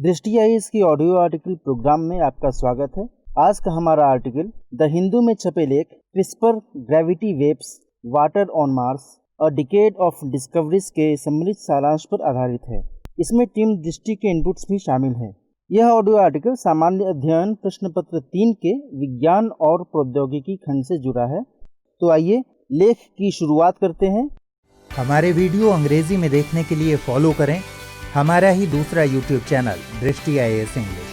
दृष्टि आईएएस की audio article programme में आपका स्वागत है। आज का हमारा आर्टिकल द हिंदू में छपे लेख CRISPR gravity waves water on Mars a decade of discoveries के सम्मिलित सारांश पर आधारित है। इसमें टीम दृष्टि के इनपुट्स भी शामिल हैं। यह ऑडियो आर्टिकल सामान्य अध्ययन प्रश्न पत्र 3 के विज्ञान और प्रौद्योगिकी खंड से जुड़ा है। तो आइए लेख की शुरुआत करते हैं। हमारे वीडियो अंग्रेजी में देखने के लिए फॉलो करें हमारा ही दूसरा यूट्यूब चैनल दृष्टि आईएएस इंग्लिश।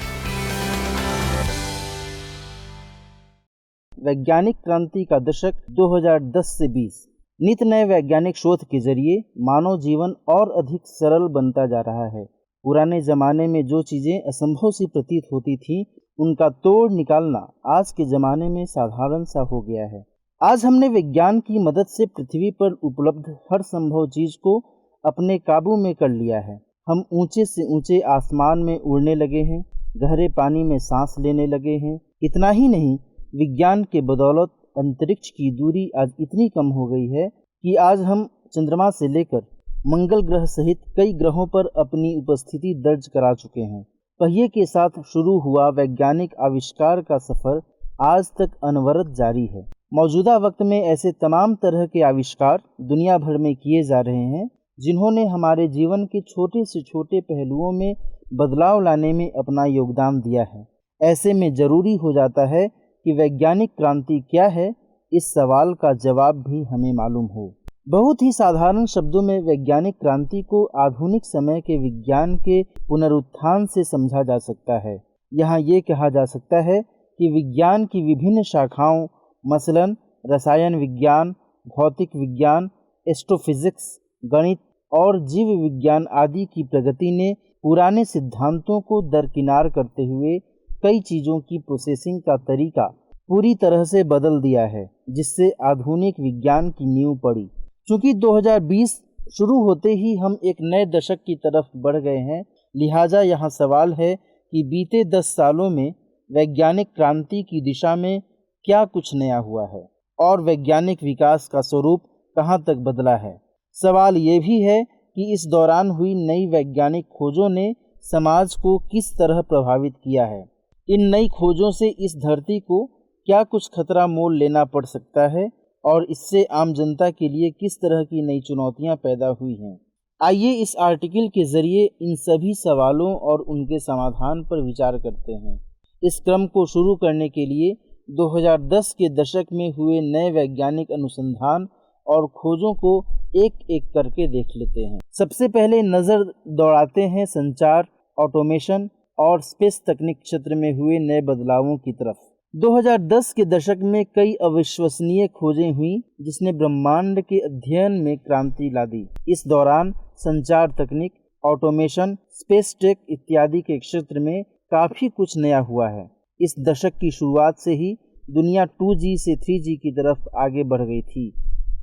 वैज्ञानिक क्रांति का दशक 2010 से 20। नित नए वैज्ञानिक शोध के जरिए मानव जीवन और अधिक सरल बनता जा रहा है। पुराने जमाने में जो चीजें असंभव सी प्रतीत होती थीं, उनका तोड़ निकालना आज के जमाने में साधारण सा हो गया है। आज हमने विज्ञान की मदद से पृथ्वी पर उपलब्ध हर संभव चीज को अपने काबू में कर लिया है। हम ऊंचे से ऊंचे आसमान में उड़ने लगे हैं, गहरे पानी में सांस लेने लगे हैं। इतना ही नहीं, विज्ञान के बदौलत अंतरिक्ष की दूरी आज इतनी कम हो गई है कि आज हम चंद्रमा से लेकर मंगल ग्रह सहित कई ग्रहों पर अपनी उपस्थिति दर्ज करा चुके हैं। पहिए के साथ शुरू हुआ वैज्ञानिक आविष्कार का सफर आज तक अनवरत जारी है। मौजूदा वक्त में ऐसे तमाम तरह के आविष्कार दुनिया भर में किए जा रहे हैं जिन्होंने हमारे जीवन के छोटे से छोटे पहलुओं में बदलाव लाने में अपना योगदान दिया है। ऐसे में जरूरी हो जाता है कि वैज्ञानिक क्रांति क्या है, इस सवाल का जवाब भी हमें मालूम हो। बहुत ही साधारण शब्दों में वैज्ञानिक क्रांति को आधुनिक समय के विज्ञान के पुनरुत्थान से समझा जा सकता है। यहाँ ये कहा जा सकता है कि विज्ञान की विभिन्न शाखाओं मसलन रसायन विज्ञान, भौतिक विज्ञान, एस्ट्रोफिजिक्स, गणित और जीव विज्ञान आदि की प्रगति ने पुराने सिद्धांतों को दरकिनार करते हुए कई चीज़ों की प्रोसेसिंग का तरीका पूरी तरह से बदल दिया है, जिससे आधुनिक विज्ञान की नींव पड़ी। चूँकि 2020 शुरू होते ही हम एक नए दशक की तरफ बढ़ गए हैं, लिहाजा यहाँ सवाल है कि बीते 10 सालों में वैज्ञानिक क्रांति की दिशा में क्या कुछ नया हुआ है और वैज्ञानिक विकास का स्वरूप कहाँ तक बदला है। सवाल ये भी है कि इस दौरान हुई नई वैज्ञानिक खोजों ने समाज को किस तरह प्रभावित किया है। इन नई खोजों से इस धरती को क्या कुछ खतरा मोल लेना पड़ सकता है और इससे आम जनता के लिए किस तरह की नई चुनौतियां पैदा हुई हैं। आइए इस आर्टिकल के जरिए इन सभी सवालों और उनके समाधान पर विचार करते हैं। इस क्रम को शुरू करने के लिए 2010 के दशक में हुए नए वैज्ञानिक अनुसंधान और खोजों को एक एक करके देख लेते हैं। सबसे पहले नज़र दौड़ाते हैं संचार, ऑटोमेशन और स्पेस तकनीक क्षेत्र में हुए नए बदलावों की तरफ। 2010 के दशक में कई अविश्वसनीय खोजें हुई जिसने ब्रह्मांड के अध्ययन में क्रांति ला दी। इस दौरान संचार तकनीक, ऑटोमेशन, स्पेस टेक इत्यादि के क्षेत्र में काफ़ी कुछ नया हुआ है। इस दशक की शुरुआत से ही दुनिया 2G से 3G की तरफ आगे बढ़ गई थी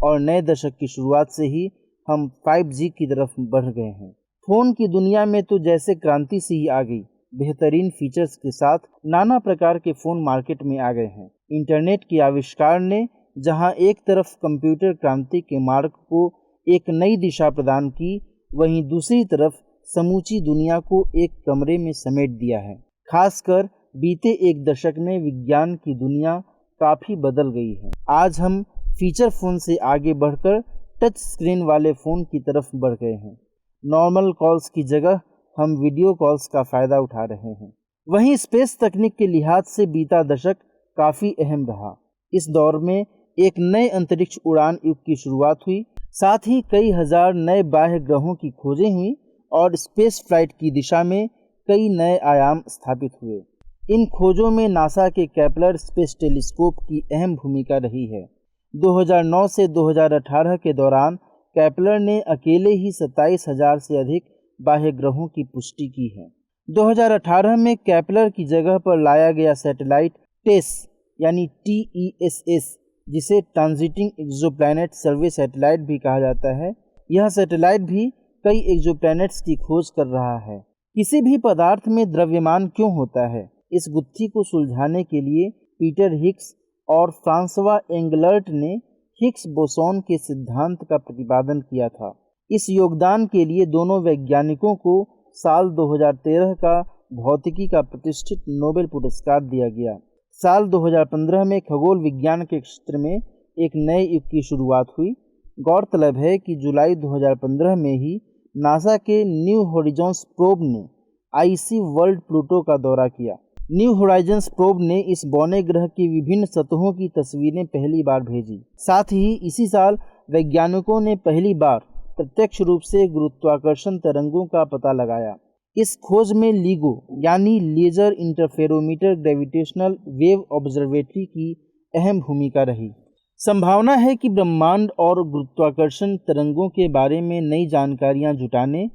और नए दशक की शुरुआत से ही हम 5G की तरफ बढ़ गए हैं। फ़ोन की दुनिया में तो जैसे क्रांति सी ही आ गई। बेहतरीन फीचर्स के साथ नाना प्रकार के फ़ोन मार्केट में आ गए हैं। इंटरनेट के आविष्कार ने जहां एक तरफ कंप्यूटर क्रांति के मार्ग को एक नई दिशा प्रदान की, वहीं दूसरी तरफ समूची दुनिया को एक कमरे में समेट दिया है। खासकर बीते एक दशक में विज्ञान की दुनिया काफ़ी बदल गई है। आज हम फीचर फ़ोन से आगे बढ़कर टच स्क्रीन वाले फ़ोन की तरफ बढ़ गए हैं। नॉर्मल कॉल्स की जगह हम वीडियो कॉल्स का फ़ायदा उठा रहे हैं। वहीं स्पेस तकनीक के लिहाज से बीता दशक काफ़ी अहम रहा। इस दौर में एक नए अंतरिक्ष उड़ान युग की शुरुआत हुई, साथ ही कई हजार नए बाह्य ग्रहों की खोजें हुई और स्पेस फ्लाइट की दिशा में कई नए आयाम स्थापित हुए। इन खोजों में नासा के केपलर स्पेस टेलीस्कोप की अहम भूमिका रही है। 2009 से 2018 के दौरान केपलर ने अकेले ही 27,000 से अधिक बाह्य ग्रहों की पुष्टि की है। 2018 में केपलर की जगह पर लाया गया सैटेलाइट टेस यानी TESS, जिसे ट्रांजिटिंग एक्सोप्लैनेट सर्वे सैटेलाइट भी कहा जाता है, यह सैटेलाइट भी कई एक्सोप्लैनेट्स की खोज कर रहा है। किसी भी पदार्थ में द्रव्यमान क्यों होता है, इस गुत्थी को सुलझाने के लिए पीटर हिग्स और फ्रांसवा एंगलर्ट ने हिग्स बोसॉन के सिद्धांत का प्रतिपादन किया था। इस योगदान के लिए दोनों वैज्ञानिकों को साल 2013 का भौतिकी का प्रतिष्ठित नोबेल पुरस्कार दिया गया। साल 2015 में खगोल विज्ञान के क्षेत्र में एक नए युग की शुरुआत हुई। गौरतलब है कि जुलाई 2015 में ही नासा के न्यू होराइजन्स प्रोब ने आईसी वर्ल्ड प्लूटो का दौरा किया। न्यू होराइजन्स प्रोब ने इस बौने ग्रह की विभिन्न सतहों की तस्वीरें पहली बार भेजी। साथ ही इसी साल वैज्ञानिकों ने पहली बार प्रत्यक्ष रूप से गुरुत्वाकर्षण तरंगों का पता लगाया। इस खोज में LIGO यानी laser interferometer gravitational wave observatory की अहम भूमिका रही। संभावना है कि ब्रह्मांड और गुरुत्वाकर्षण तरंगों के बारे में नई जानकारियां जुटाने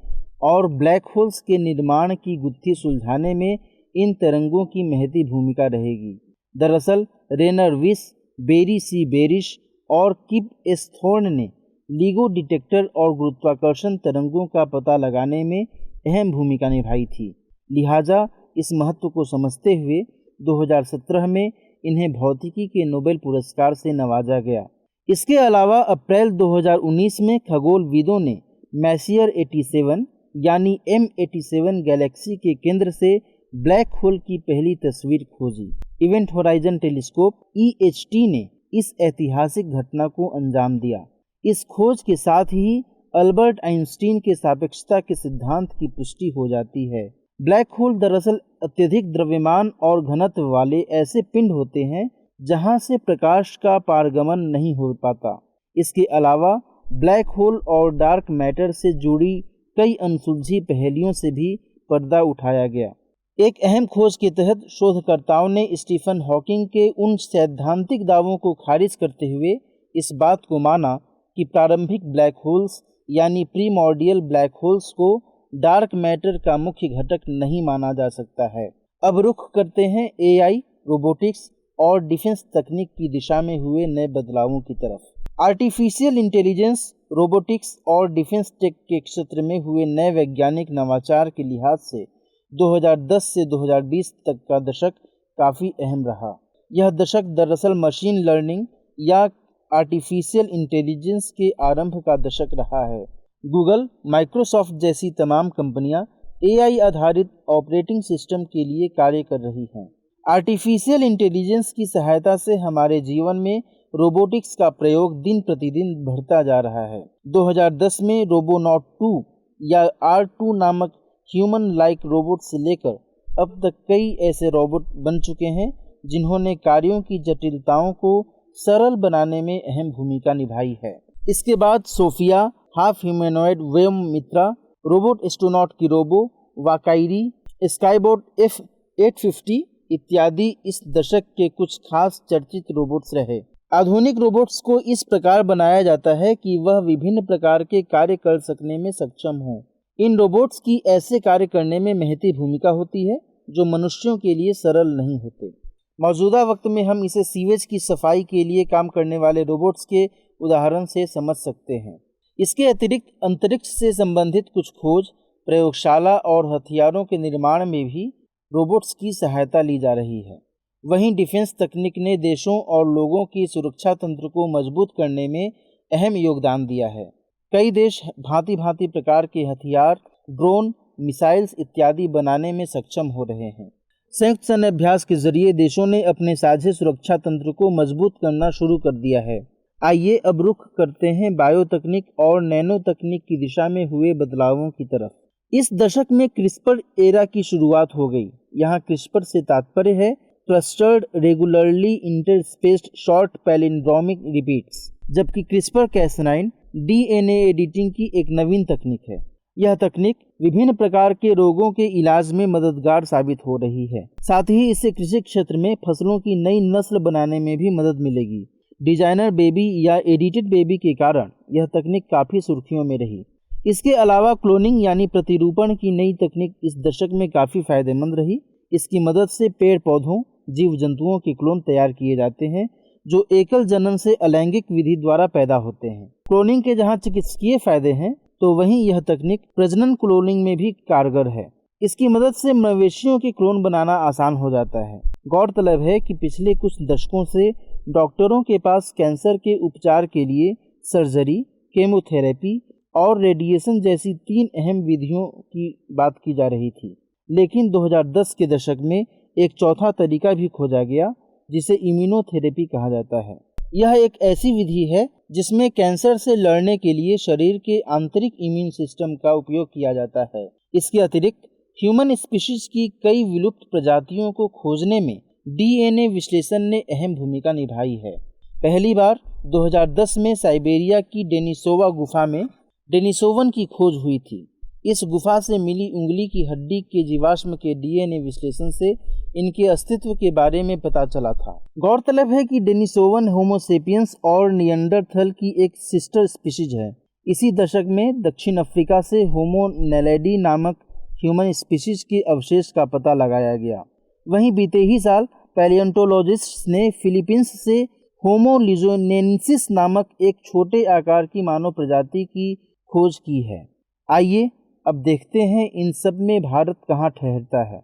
और ब्लैक होल्स के निर्माण की गुत्थी सुलझाने में इन तरंगों की महती भूमिका रहेगी। दरअसल रेनर विस, बेरी सी बेरिश और किप एस थॉर्न ने LIGO डिटेक्टर और गुरुत्वाकर्षण तरंगों का पता लगाने में अहम भूमिका निभाई थी। लिहाजा इस महत्व को समझते हुए 2017 में इन्हें भौतिकी के नोबेल पुरस्कार से नवाजा गया। इसके अलावा अप्रैल 2019 में खगोलविदों ने मैसियर 87 यानी M87 गैलेक्सी के केंद्र से ब्लैक होल की पहली तस्वीर खोजी। इवेंट होराइजन टेलीस्कोप EHT ने इस ऐतिहासिक घटना को अंजाम दिया। इस खोज के साथ ही अल्बर्ट आइंस्टीन के सापेक्षता के सिद्धांत की पुष्टि हो जाती है। ब्लैक होल दरअसल अत्यधिक द्रव्यमान और घनत्व वाले ऐसे पिंड होते हैं जहां से प्रकाश का पारगमन नहीं हो पाता। इसके अलावा ब्लैक होल और डार्क मैटर से जुड़ी कई अनसुलझी पहेलियों से भी पर्दा उठाया गया। एक अहम खोज के तहत शोधकर्ताओं ने स्टीफन हॉकिंग के उन सैद्धांतिक दावों को खारिज करते हुए इस बात को माना कि प्रारंभिक ब्लैक होल्स यानी प्रीमॉर्डियल ब्लैक होल्स को डार्क मैटर का मुख्य घटक नहीं माना जा सकता है। अब रुख करते हैं AI, रोबोटिक्स और डिफेंस तकनीक की दिशा में हुए नए बदलावों की तरफ। आर्टिफिशियल इंटेलिजेंस, रोबोटिक्स और डिफेंस टेक के क्षेत्र में हुए नए वैज्ञानिक नवाचार के लिहाज से 2010 से 2020 तक का दशक काफ़ी अहम रहा। यह दशक दरअसल मशीन लर्निंग या आर्टिफिशियल इंटेलिजेंस के आरंभ का दशक रहा है। गूगल, माइक्रोसॉफ्ट जैसी तमाम कंपनियां AI आधारित ऑपरेटिंग सिस्टम के लिए कार्य कर रही हैं। आर्टिफिशियल इंटेलिजेंस की सहायता से हमारे जीवन में रोबोटिक्स का प्रयोग दिन प्रतिदिन बढ़ता जा रहा है। 2010 में रोबोनॉट 2 या R2 नामक ह्यूमन लाइक रोबोट से लेकर अब तक कई ऐसे रोबोट बन चुके हैं जिन्होंने कार्यों की जटिलताओं को सरल बनाने में अहम भूमिका निभाई है। इसके बाद सोफिया, हाफ ह्यूमैनॉइड वेम मित्रा, रोबोट एस्ट्रोनॉट की रोबो, वाकाइरी, स्काईबोट F850 इत्यादि इस दशक के कुछ खास चर्चित रोबोट्स रहे। आधुनिक रोबोट्स को इस प्रकार बनाया जाता है कि वह विभिन्न प्रकार के कार्य कर सकने में सक्षम हों। इन रोबोट्स की ऐसे कार्य करने में महती भूमिका होती है जो मनुष्यों के लिए सरल नहीं होते। मौजूदा वक्त में हम इसे सीवेज की सफाई के लिए काम करने वाले रोबोट्स के उदाहरण से समझ सकते हैं। इसके अतिरिक्त अंतरिक्ष से संबंधित कुछ खोज, प्रयोगशाला और हथियारों के निर्माण में भी रोबोट्स की सहायता ली जा रही है। वहीं डिफेंस तकनीक ने देशों और लोगों की सुरक्षा तंत्र को मजबूत करने में अहम योगदान दिया है। कई देश भांति भांति प्रकार के हथियार, ड्रोन, मिसाइल्स इत्यादि बनाने में सक्षम हो रहे हैं। संयुक्त सैन्य अभ्यास के जरिए देशों ने अपने साझे सुरक्षा तंत्र को मजबूत करना शुरू कर दिया है। आइए अब रुख करते हैं बायो तकनीक और नैनो तकनीक की दिशा में हुए बदलावों की तरफ। इस दशक में क्रिस्पर एरा की शुरुआत हो गई। यहाँ क्रिस्पर से तात्पर्य है clustered regularly interspaced short palindromic repeats, जबकि क्रिस्पर Cas9 DNA एडिटिंग की एक नवीन तकनीक है। यह तकनीक विभिन्न प्रकार के रोगों के इलाज में मददगार साबित हो रही है। साथ ही इससे कृषि क्षेत्र में फसलों की नई नस्ल बनाने में भी मदद मिलेगी। डिजाइनर बेबी या एडिटेड बेबी के कारण यह तकनीक काफ़ी सुर्खियों में रही। इसके अलावा क्लोनिंग यानी प्रतिरूपण की नई तकनीक इस दशक में काफ़ी फायदेमंद रही। इसकी मदद से पेड़ पौधों, जीव जंतुओं के क्लोन तैयार किए जाते हैं जो एकल जनन से अलैंगिक विधि द्वारा पैदा होते हैं। क्लोनिंग के जहां चिकित्सकीय फायदे हैं तो वहीं यह तकनीक प्रजनन क्लोनिंग में भी कारगर है। इसकी मदद से मवेशियों के क्लोन बनाना आसान हो जाता है। गौरतलब है कि पिछले कुछ दशकों से डॉक्टरों के पास कैंसर के उपचार के लिए सर्जरी, केमोथेरेपी और रेडिएशन जैसी 3 अहम विधियों की बात की जा रही थी। लेकिन 2010 के दशक में एक चौथा तरीका भी खोजा गया जिसे इम्यूनोथेरेपी कहा जाता है। यह एक ऐसी विधि है जिसमें कैंसर से लड़ने के लिए शरीर के आंतरिक इम्यून सिस्टम का उपयोग किया जाता है। इसके अतिरिक्त ह्यूमन स्पीशीज की कई विलुप्त प्रजातियों को खोजने में डीएनए विश्लेषण ने अहम भूमिका निभाई है। पहली बार 2010 में साइबेरिया की डेनिसोवा गुफा में डेनिसोवन की खोज हुई थी। इस गुफा से मिली उंगली की हड्डी के जीवाश्म के डीएनए विश्लेषण से इनके अस्तित्व के बारे में पता चला था। गौरतलब है कि डेनिसोवन होमोसेपियंस और निएंडरथल की एक सिस्टर स्पीशीज है। इसी दशक में दक्षिण अफ्रीका से होमो नेलेडी नामक ह्यूमन स्पीशीज के अवशेष का पता लगाया गया। वहीं बीते ही साल पैलियोंटोलॉजिस्ट्स ने फिलीपींस से होमो लिजोनेंसिस नामक एक छोटे आकार की मानव प्रजाति की खोज की है। आइए अब देखते हैं इन सब में भारत कहाँ ठहरता है।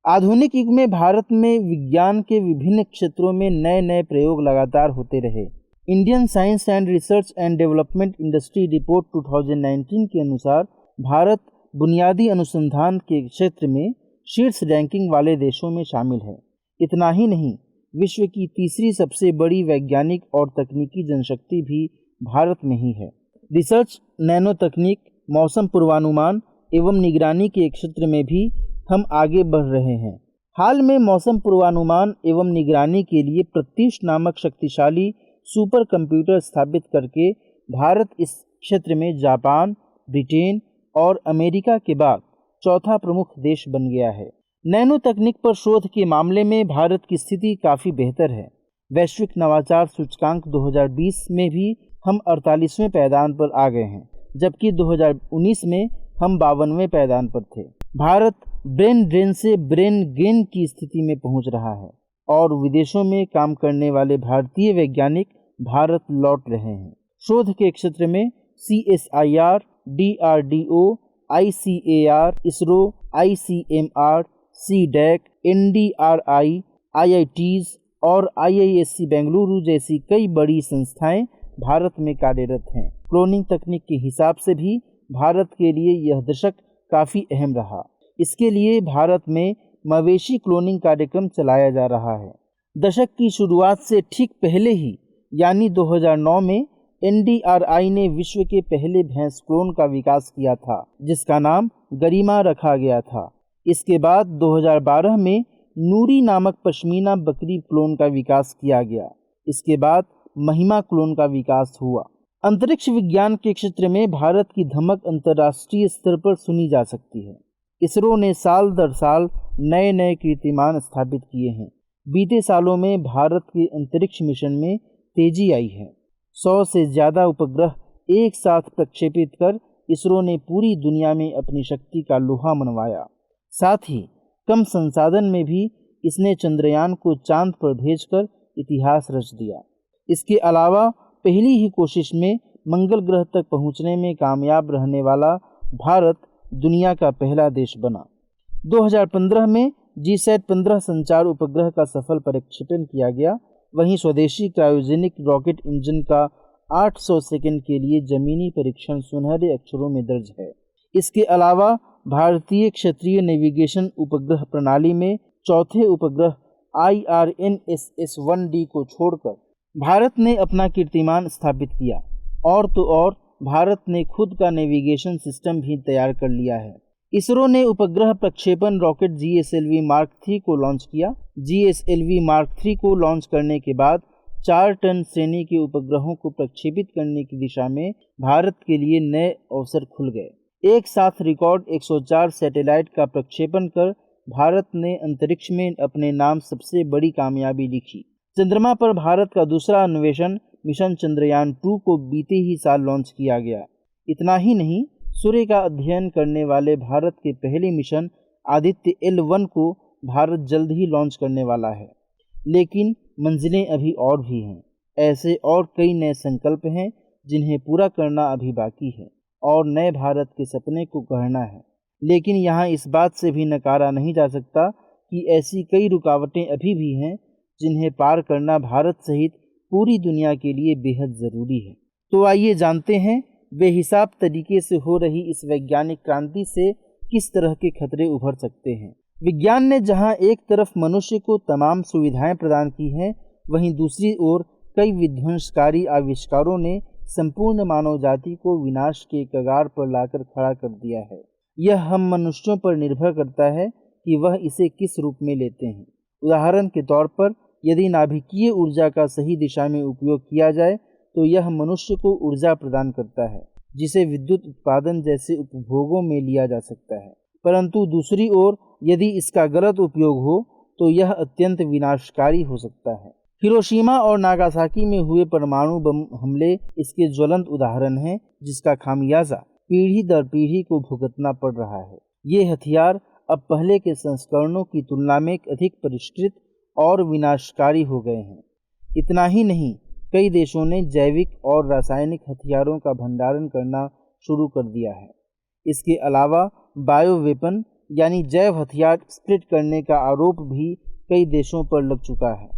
आधुनिक युग में भारत में विज्ञान के विभिन्न क्षेत्रों में नए नए प्रयोग लगातार होते रहे। Indian science and research and development industry report 2019 के अनुसार भारत बुनियादी अनुसंधान के क्षेत्र में शीर्ष रैंकिंग वाले देशों में शामिल है। इतना ही नहीं, विश्व की तीसरी सबसे बड़ी वैज्ञानिक और तकनीकी जनशक्ति भी भारत में ही है। रिसर्च, नैनो तकनीक, मौसम पूर्वानुमान एवं निगरानी के क्षेत्र में भी हम आगे बढ़ रहे हैं। हाल में मौसम पूर्वानुमान एवं निगरानी के लिए प्रत्यूष नामक शक्तिशाली सुपर कंप्यूटर स्थापित करके भारत इस क्षेत्र में जापान, ब्रिटेन और अमेरिका के बाद चौथा प्रमुख देश बन गया है। नैनो तकनीक पर शोध के मामले में भारत की स्थिति काफ़ी बेहतर है। वैश्विक नवाचार सूचकांक 2020 में भी हम 48वें पायदान पर आ गए हैं, जबकि 2019 में हम 52वें पायदान पर थे। भारत ब्रेन ड्रेन से ब्रेन गेन की स्थिति में पहुंच रहा है और विदेशों में काम करने वाले भारतीय वैज्ञानिक भारत लौट रहे हैं। शोध के क्षेत्र में CSIR, DRDO, ICAR, ISRO, ICMR, CDAC, NDRI, IITs और IISc बेंगलुरु जैसी कई बड़ी संस्थाएं भारत में कार्यरत हैं। क्लोनिंग तकनीक के हिसाब से भी भारत के लिए यह दशक काफ़ी अहम रहा। इसके लिए भारत में मवेशी क्लोनिंग कार्यक्रम चलाया जा रहा है। दशक की शुरुआत से ठीक पहले ही यानी 2009 में NDRI ने विश्व के पहले भैंस क्लोन का विकास किया था, जिसका नाम गरिमा रखा गया था। इसके बाद 2012 में नूरी नामक पश्मीना बकरी क्लोन का विकास किया गया। इसके बाद महिमा क्लोन का विकास हुआ। अंतरिक्ष विज्ञान के क्षेत्र में भारत की धमक अंतर्राष्ट्रीय स्तर पर सुनी जा सकती है। इसरो ने साल दर साल नए नए कीर्तिमान स्थापित किए हैं। बीते सालों में भारत के अंतरिक्ष मिशन में तेजी आई है। 100 से ज़्यादा उपग्रह एक साथ प्रक्षेपित कर इसरो ने पूरी दुनिया में अपनी शक्ति का लोहा मनवाया। साथ ही कम संसाधन में भी इसने चंद्रयान को चांद पर भेजकर इतिहास रच दिया। इसके अलावा पहली ही कोशिश में मंगल ग्रह तक पहुंचने में कामयाब रहने वाला भारत दुनिया का पहला देश बना। 2015 में GSAT 15 संचार उपग्रह का सफल प्रक्षेपण किया गया। वहीं स्वदेशी क्रायोजेनिक रॉकेट इंजन का 800 सेकंड के लिए जमीनी परीक्षण सुनहरे अक्षरों में दर्ज है। इसके अलावा भारतीय क्षेत्रीय नेविगेशन उपग्रह प्रणाली में चौथे उपग्रह IRNSS-1D को छोड़कर भारत ने अपना कीर्तिमान स्थापित किया। और तो और भारत ने खुद का नेविगेशन सिस्टम भी तैयार कर लिया है। इसरो ने उपग्रह प्रक्षेपण रॉकेट GSLV Mark 3 को लॉन्च किया। GSLV Mark 3 को लॉन्च करने के बाद 4 टन श्रेणी के उपग्रहों को प्रक्षेपित करने की दिशा में भारत के लिए नए अवसर खुल गए। एक साथ रिकॉर्ड 104 सैटेलाइट का प्रक्षेपण कर भारत ने अंतरिक्ष में अपने नाम सबसे बड़ी कामयाबी लिखी। चंद्रमा पर भारत का दूसरा अन्वेषण मिशन चंद्रयान 2 को बीते ही साल लॉन्च किया गया। इतना ही नहीं, सूर्य का अध्ययन करने वाले भारत के पहले मिशन आदित्य L1 को भारत जल्द ही लॉन्च करने वाला है। लेकिन मंजिलें अभी और भी हैं। ऐसे और कई नए संकल्प हैं जिन्हें पूरा करना अभी बाकी है और नए भारत के सपने को गढ़ना है। लेकिन यहाँ इस बात से भी नकारा नहीं जा सकता कि ऐसी कई रुकावटें अभी भी हैं जिन्हें पार करना भारत सहित पूरी दुनिया के लिए बेहद ज़रूरी है। तो आइए जानते हैं बेहिसाब तरीके से हो रही इस वैज्ञानिक क्रांति से किस तरह के खतरे उभर सकते हैं। विज्ञान ने जहां एक तरफ मनुष्य को तमाम सुविधाएं प्रदान की हैं, वहीं दूसरी ओर कई विध्वंसकारी आविष्कारों ने संपूर्ण मानव जाति को विनाश के कगार पर लाकर खड़ा कर दिया है। यह हम मनुष्यों पर निर्भर करता है कि वह इसे किस रूप में लेते हैं। उदाहरण के तौर पर यदि नाभिकीय ऊर्जा का सही दिशा में उपयोग किया जाए तो यह मनुष्य को ऊर्जा प्रदान करता है जिसे विद्युत उत्पादन जैसे उपभोगों में लिया जा सकता है। परंतु दूसरी ओर यदि इसका गलत उपयोग हो तो यह अत्यंत विनाशकारी हो सकता है। हिरोशिमा और नागासाकी में हुए परमाणु बम हमले इसके ज्वलंत उदाहरण हैं, जिसका खामियाजा पीढ़ी दर पीढ़ी को भुगतना पड़ रहा है। ये हथियार अब पहले के संस्करणों की तुलना में अधिक परिष्कृत और विनाशकारी हो गए हैं। इतना ही नहीं, कई देशों ने जैविक और रासायनिक हथियारों का भंडारण करना शुरू कर दिया है। इसके अलावा बायो वेपन यानी जैव हथियार स्प्लिट करने का आरोप भी कई देशों पर लग चुका है।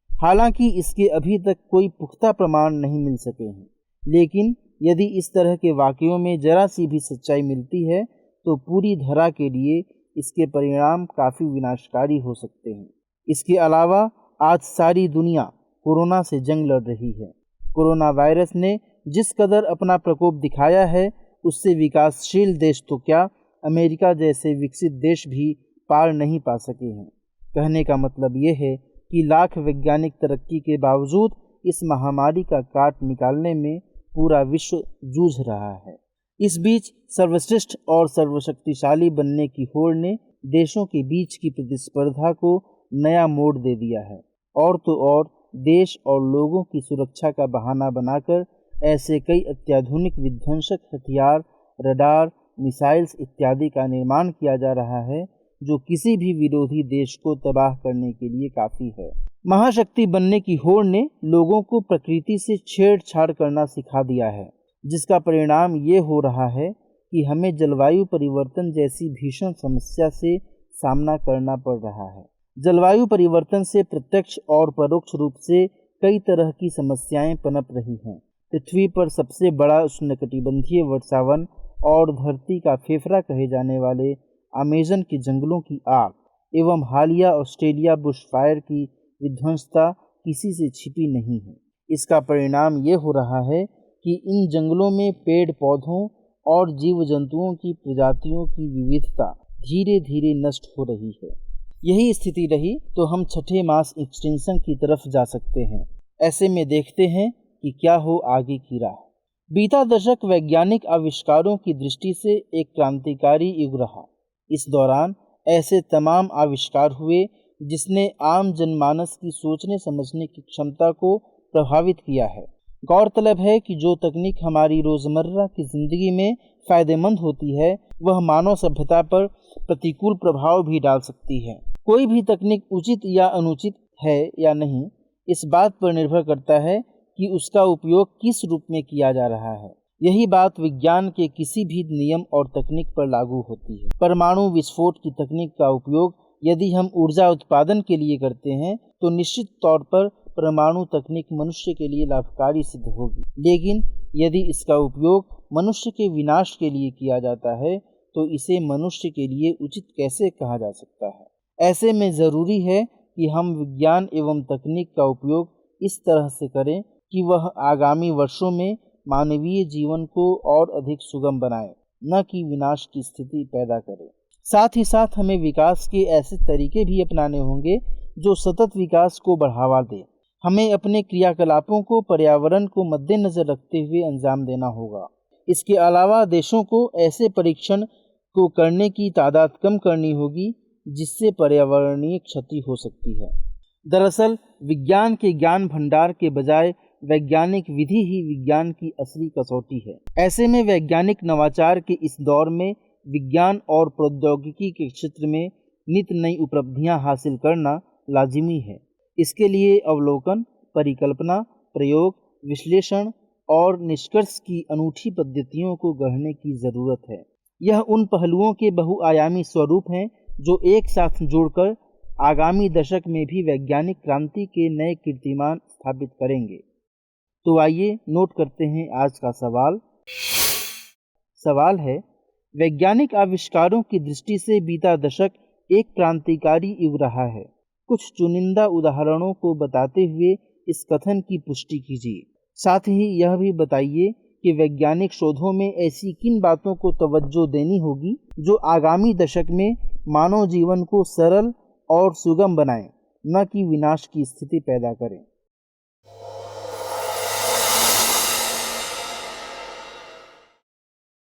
हालांकि इसके अभी तक कोई पुख्ता प्रमाण नहीं मिल सके हैं, लेकिन यदि इस तरह के वाक़यों में जरा सी भी सच्चाई मिलती है तो पूरी धरा के लिए इसके परिणाम काफ़ी विनाशकारी हो सकते हैं। इसके अलावा आज सारी दुनिया कोरोना से जंग लड़ रही है। कोरोना वायरस ने जिस कदर अपना प्रकोप दिखाया है, उससे विकासशील देश तो क्या, अमेरिका जैसे विकसित देश भी पार नहीं पा सके हैं। कहने का मतलब ये है कि लाख वैज्ञानिक तरक्की के बावजूद इस महामारी का काट निकालने में पूरा विश्व जूझ रहा है। इस बीच सर्वश्रेष्ठ और सर्वशक्तिशाली बनने की होड़ ने देशों के बीच की प्रतिस्पर्धा को नया मोड़ दे दिया है। और तो और देश और लोगों की सुरक्षा का बहाना बनाकर ऐसे कई अत्याधुनिक विध्वंसक हथियार, रडार, मिसाइल्स इत्यादि का निर्माण किया जा रहा है, जो किसी भी विरोधी देश को तबाह करने के लिए काफ़ी है। महाशक्ति बनने की होड़ ने लोगों को प्रकृति से छेड़छाड़ करना सिखा दिया है, जिसका परिणाम ये हो रहा है कि हमें जलवायु परिवर्तन जैसी भीषण समस्या से सामना करना पड़ रहा है। जलवायु परिवर्तन से प्रत्यक्ष और परोक्ष रूप से कई तरह की समस्याएं पनप रही हैं। पृथ्वी पर सबसे बड़ा उष्णकटिबंधीय वर्षावन और धरती का फेफड़ा कहे जाने वाले अमेज़न के जंगलों की आग एवं हालिया ऑस्ट्रेलिया बुशफायर की विध्वंसता किसी से छिपी नहीं है। इसका परिणाम ये हो रहा है कि इन जंगलों में पेड़ पौधों और जीव जंतुओं की प्रजातियों की विविधता धीरे धीरे नष्ट हो रही है। यही स्थिति रही तो हम छठे मास एक्सटिंक्शन की तरफ जा सकते हैं। ऐसे में देखते हैं कि क्या हो आगे की राह। बीता दशक वैज्ञानिक आविष्कारों की दृष्टि से एक क्रांतिकारी युग रहा। इस दौरान ऐसे तमाम आविष्कार हुए जिसने आम जनमानस की सोचने समझने की क्षमता को प्रभावित किया है। गौरतलब है कि जो तकनीक हमारी रोज़मर्रा की ज़िंदगी में फ़ायदेमंद होती है, वह मानव सभ्यता पर प्रतिकूल प्रभाव भी डाल सकती है। कोई भी तकनीक उचित या अनुचित है या नहीं, इस बात पर निर्भर करता है कि उसका उपयोग किस रूप में किया जा रहा है। यही बात विज्ञान के किसी भी नियम और तकनीक पर लागू होती है। परमाणु विस्फोट की तकनीक का उपयोग यदि हम ऊर्जा उत्पादन के लिए करते हैं तो निश्चित तौर पर परमाणु तकनीक मनुष्य के लिए लाभकारी सिद्ध होगी। लेकिन यदि इसका उपयोग मनुष्य के विनाश के लिए किया जाता है तो इसे मनुष्य के लिए उचित कैसे कहा जा सकता है। ऐसे में ज़रूरी है कि हम विज्ञान एवं तकनीक का उपयोग इस तरह से करें कि वह आगामी वर्षों में मानवीय जीवन को और अधिक सुगम बनाए, न कि विनाश की स्थिति पैदा करे। साथ ही साथ हमें विकास के ऐसे तरीके भी अपनाने होंगे जो सतत विकास को बढ़ावा दे। हमें अपने क्रियाकलापों को पर्यावरण को मद्देनज़र रखते हुए अंजाम देना होगा। इसके अलावा देशों को ऐसे परीक्षण को करने की तादाद कम करनी होगी जिससे पर्यावरणीय क्षति हो सकती है। दरअसल विज्ञान के ज्ञान भंडार के बजाय वैज्ञानिक विधि ही विज्ञान की असली कसौटी है। ऐसे में वैज्ञानिक नवाचार के इस दौर में विज्ञान और प्रौद्योगिकी के क्षेत्र में नित नई उपलब्धियां हासिल करना लाजिमी है। इसके लिए अवलोकन, परिकल्पना, प्रयोग, विश्लेषण और निष्कर्ष की अनूठी पद्धतियों को गढ़ने की ज़रूरत है। यह उन पहलुओं के बहुआयामी स्वरूप हैं जो एक साथ जुड़कर आगामी दशक में भी वैज्ञानिक क्रांति के नए कीर्तिमान स्थापित करेंगे। तो आइए नोट करते हैं आज का सवाल। सवाल है, वैज्ञानिक आविष्कारों की दृष्टि से बीता दशक एक क्रांतिकारी युग रहा है। कुछ चुनिंदा उदाहरणों को बताते हुए इस कथन की पुष्टि कीजिए। साथ ही यह भी बताइए कि वैज्ञानिक शोधों में ऐसी किन बातों को तवज्जो देनी होगी जो आगामी दशक में मानव जीवन को सरल और सुगम बनाएं, न कि विनाश की स्थिति पैदा करें।